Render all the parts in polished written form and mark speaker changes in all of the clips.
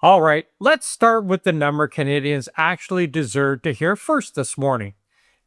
Speaker 1: All right, let's start with the number Canadians actually deserve to hear first this morning.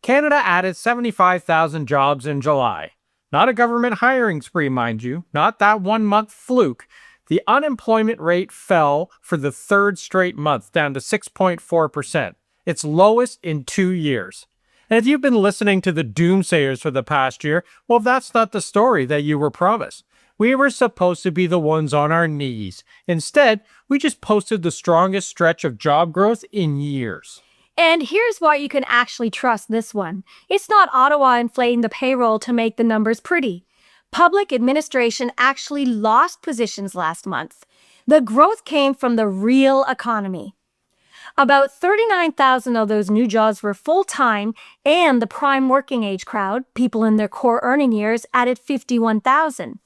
Speaker 1: Canada added 75,000 jobs in July. Not a government hiring spree, mind you, not that 1 month fluke. The unemployment rate fell for the third straight month, down to 6.4%, its lowest in 2 years. And if you've been listening to the doomsayers for the past year, well, that's not the story that you were promised. We were supposed to be the ones on our knees. Instead, we just posted the strongest stretch of job growth in years.
Speaker 2: And here's why you can actually trust this one. It's not Ottawa inflating the payroll to make the numbers pretty. Public administration actually lost positions last month. The growth came from the real economy. About 39,000 of those new jobs were full-time, and the prime working age crowd, people in their core earning years, added 51,000.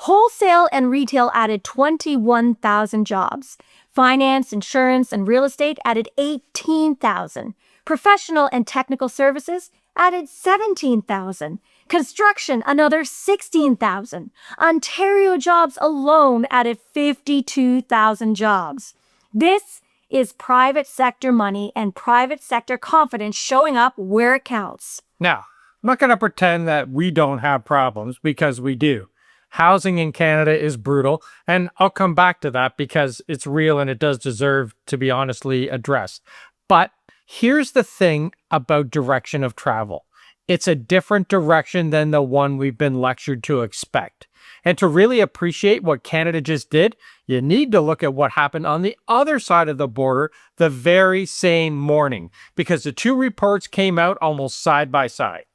Speaker 2: Wholesale and retail added 21,000 jobs. Finance, insurance, and real estate added 18,000. Professional and technical services added 17,000. Construction, another 16,000. Ontario jobs alone added 52,000 jobs. This is private sector money and private sector confidence showing up where it counts.
Speaker 1: Now, I'm not going to pretend that we don't have problems, because we do. Housing in Canada is brutal, and I'll come back to that because it's real and it does deserve to be honestly addressed. But here's the thing about direction of travel. It's a different direction than the one we've been lectured to expect. And to really appreciate what Canada just did, you need to look at what happened on the other side of the border the very same morning, because the two reports came out almost side by side.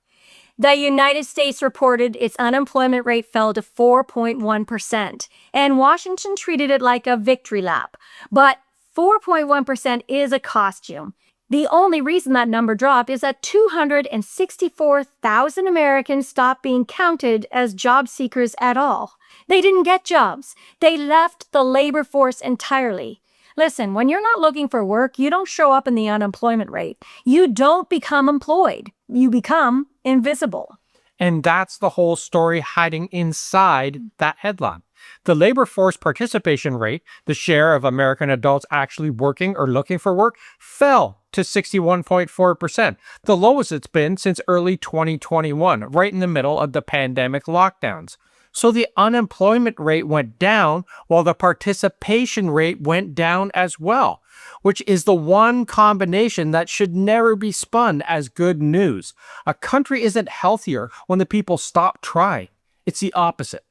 Speaker 2: The United States reported its unemployment rate fell to 4.1%, and Washington treated it like a victory lap. But 4.1% is a costume. The only reason that number dropped is that 264,000 Americans stopped being counted as job seekers at all. They didn't get jobs. They left the labor force entirely. Listen, when you're not looking for work, you don't show up in the unemployment rate. You don't become employed. You become invisible.
Speaker 1: And that's the whole story hiding inside that headline. The labor force participation rate, the share of American adults actually working or looking for work, fell to 61.4%, the lowest it's been since early 2021, right in the middle of the pandemic lockdowns. So the unemployment rate went down while the participation rate went down as well, which is the one combination that should never be spun as good news. A country isn't healthier when the people stop trying. It's the opposite.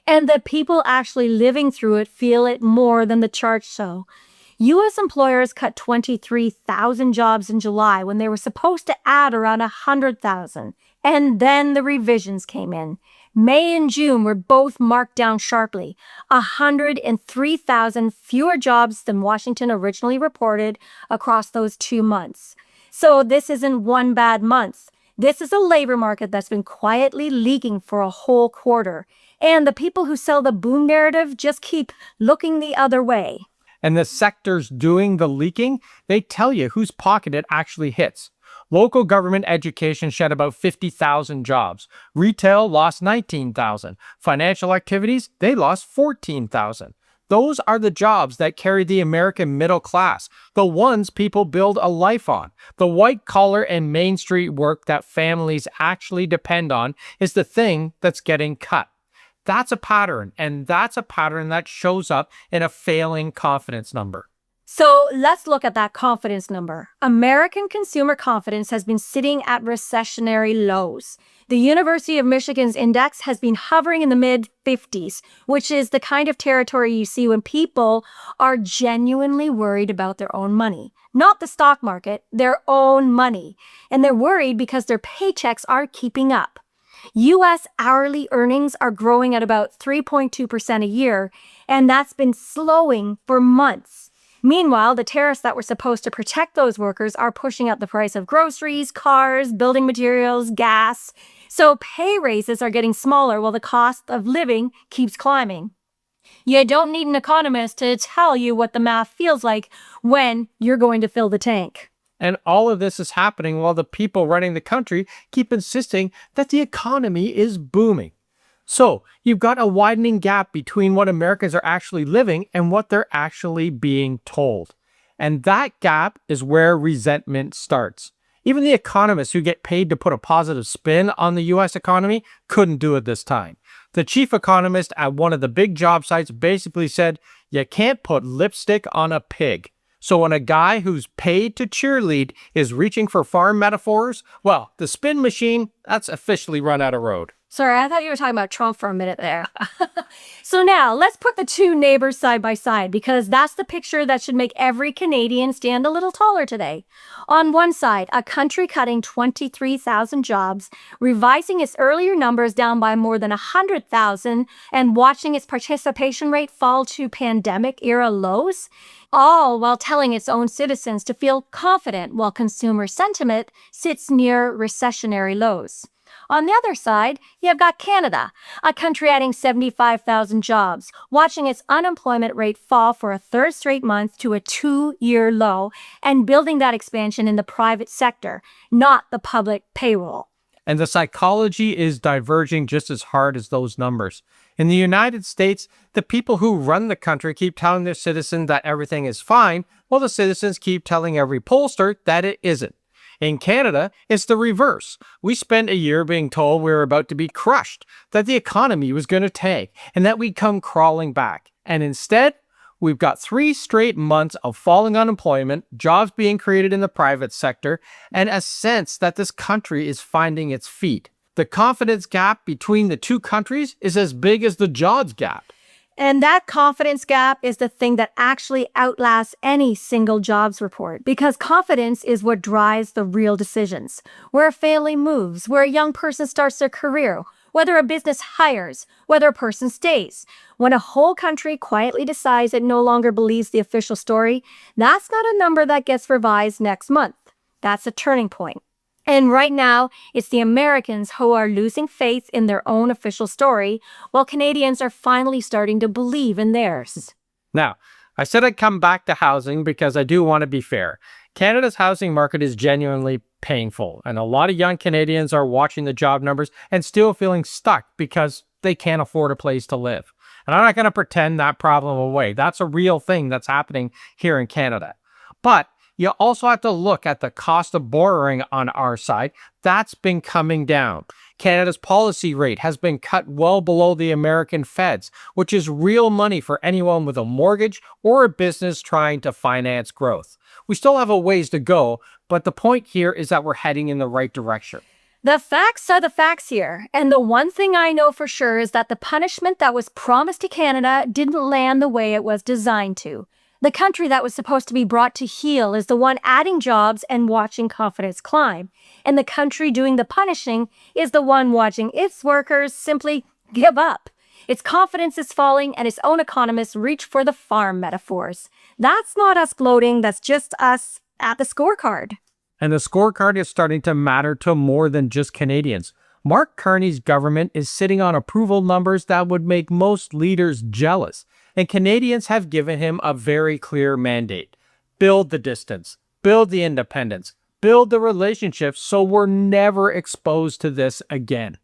Speaker 2: And the people actually living through it feel it more than the charts show. U.S. employers cut 23,000 jobs in July when they were supposed to add around 100,000. And then the revisions came in. May and June were both marked down sharply. 103,000 fewer jobs than Washington originally reported across those 2 months. So this isn't one bad month. This is a labor market that's been quietly leaking for a whole quarter. And the people who sell the boom narrative just keep looking the other way.
Speaker 1: And the sectors doing the leaking, they tell you whose pocket it actually hits. Local government education shed about 50,000 jobs. Retail lost 19,000. Financial activities, they lost 14,000. Those are the jobs that carry the American middle class, the ones people build a life on. The white-collar and Main Street work that families actually depend on is the thing that's getting cut. That's a pattern, and that's a pattern that shows up in a failing confidence number.
Speaker 2: So let's look at that confidence number. American consumer confidence has been sitting at recessionary lows. The University of Michigan's index has been hovering in the mid-50s, which is the kind of territory you see when people are genuinely worried about their own money. Not the stock market, their own money. And they're worried because their paychecks aren't keeping up. U.S. hourly earnings are growing at about 3.2% a year, and that's been slowing for months. Meanwhile, the tariffs that were supposed to protect those workers are pushing up the price of groceries, cars, building materials, gas. So pay raises are getting smaller while the cost of living keeps climbing. You don't need an economist to tell you what the math feels like when you're going to fill the tank.
Speaker 1: And all of this is happening while the people running the country keep insisting that the economy is booming. So you've got a widening gap between what Americans are actually living and what they're actually being told. And that gap is where resentment starts. Even the economists who get paid to put a positive spin on the US economy couldn't do it this time. The chief economist at one of the big job sites basically said, you can't put lipstick on a pig. So when a guy who's paid to cheerlead is reaching for farm metaphors, well, the spin machine, that's officially run out of road.
Speaker 2: Sorry, I thought you were talking about Trump for a minute there. So now, let's put the two neighbors side by side, because that's the picture that should make every Canadian stand a little taller today. On one side, a country cutting 23,000 jobs, revising its earlier numbers down by more than 100,000, and watching its participation rate fall to pandemic-era lows, all while telling its own citizens to feel confident while consumer sentiment sits near recessionary lows. On the other side, you've got Canada, a country adding 75,000 jobs, watching its unemployment rate fall for a third straight month to a 2-year low, and building that expansion in the private sector, not the public payroll.
Speaker 1: And the psychology is diverging just as hard as those numbers. In the United States, the people who run the country keep telling their citizens that everything is fine, while the citizens keep telling every pollster that it isn't. In Canada, it's the reverse. We spent a year being told we were about to be crushed, that the economy was going to tank, and that we'd come crawling back. And instead, we've got 3 straight months of falling unemployment, jobs being created in the private sector, and a sense that this country is finding its feet. The confidence gap between the two countries is as big as the jobs gap.
Speaker 2: And that confidence gap is the thing that actually outlasts any single jobs report, because confidence is what drives the real decisions. Where a family moves, where a young person starts their career, whether a business hires, whether a person stays. When a whole country quietly decides it no longer believes the official story, that's not a number that gets revised next month. That's a turning point. And right now, it's the Americans who are losing faith in their own official story, while Canadians are finally starting to believe in theirs.
Speaker 1: Now, I said I'd come back to housing because I do want to be fair. Canada's housing market is genuinely painful, and a lot of young Canadians are watching the job numbers and still feeling stuck because they can't afford a place to live. And I'm not going to pretend that problem away. That's a real thing that's happening here in Canada. But you also have to look at the cost of borrowing on our side. That's been coming down. Canada's policy rate has been cut well below the American Fed's, which is real money for anyone with a mortgage or a business trying to finance growth. We still have a ways to go, but the point here is that we're heading in the right direction.
Speaker 2: The facts are the facts here, and the one thing I know for sure is that the punishment that was promised to Canada didn't land the way it was designed to. The country that was supposed to be brought to heel is the one adding jobs and watching confidence climb. And the country doing the punishing is the one watching its workers simply give up. Its confidence is falling and its own economists reach for the farm metaphors. That's not us gloating, that's just us at the scorecard.
Speaker 1: And the scorecard is starting to matter to more than just Canadians. Mark Carney's government is sitting on approval numbers that would make most leaders jealous. And Canadians have given him a very clear mandate. Build the distance, build the independence, build the relationships so we're never exposed to this again.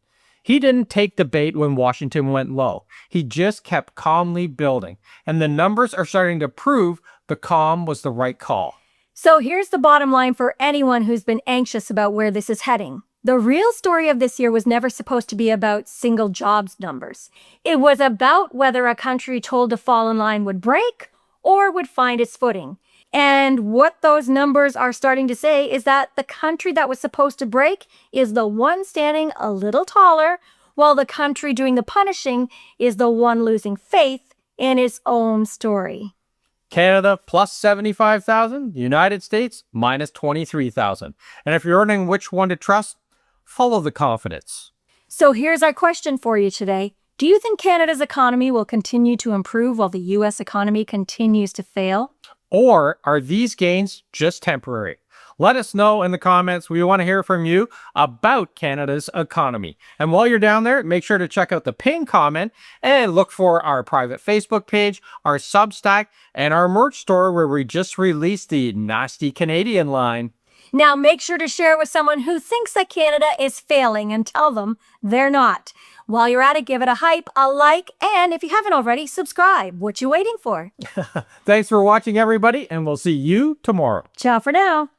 Speaker 1: He didn't take the bait when Washington went low. He just kept calmly building. And the numbers are starting to prove the calm was the right call.
Speaker 2: So here's the bottom line for anyone who's been anxious about where this is heading. The real story of this year was never supposed to be about single jobs numbers. It was about whether a country told to fall in line would break or would find its footing. And what those numbers are starting to say is that the country that was supposed to break is the one standing a little taller, while the country doing the punishing is the one losing faith in its own story.
Speaker 1: Canada plus 75,000, United States minus 23,000. And if you're wondering which one to trust, follow the confidence.
Speaker 2: So here's our question for you today. Do you think Canada's economy will continue to improve while the U.S. economy continues to fail?
Speaker 1: Or are these gains just temporary? Let us know in the comments. We want to hear from you about Canada's economy. And while you're down there, make sure to check out the pinned comment and look for our private Facebook page, our Substack, and our merch store where we just released the Nasty Canadian line.
Speaker 2: Now make sure to share it with someone who thinks that Canada is failing and tell them they're not. While you're at it, give it a hype, a like, and if you haven't already, subscribe. What you waiting for?
Speaker 1: Thanks for watching, everybody, and we'll see you tomorrow.
Speaker 2: Ciao for now.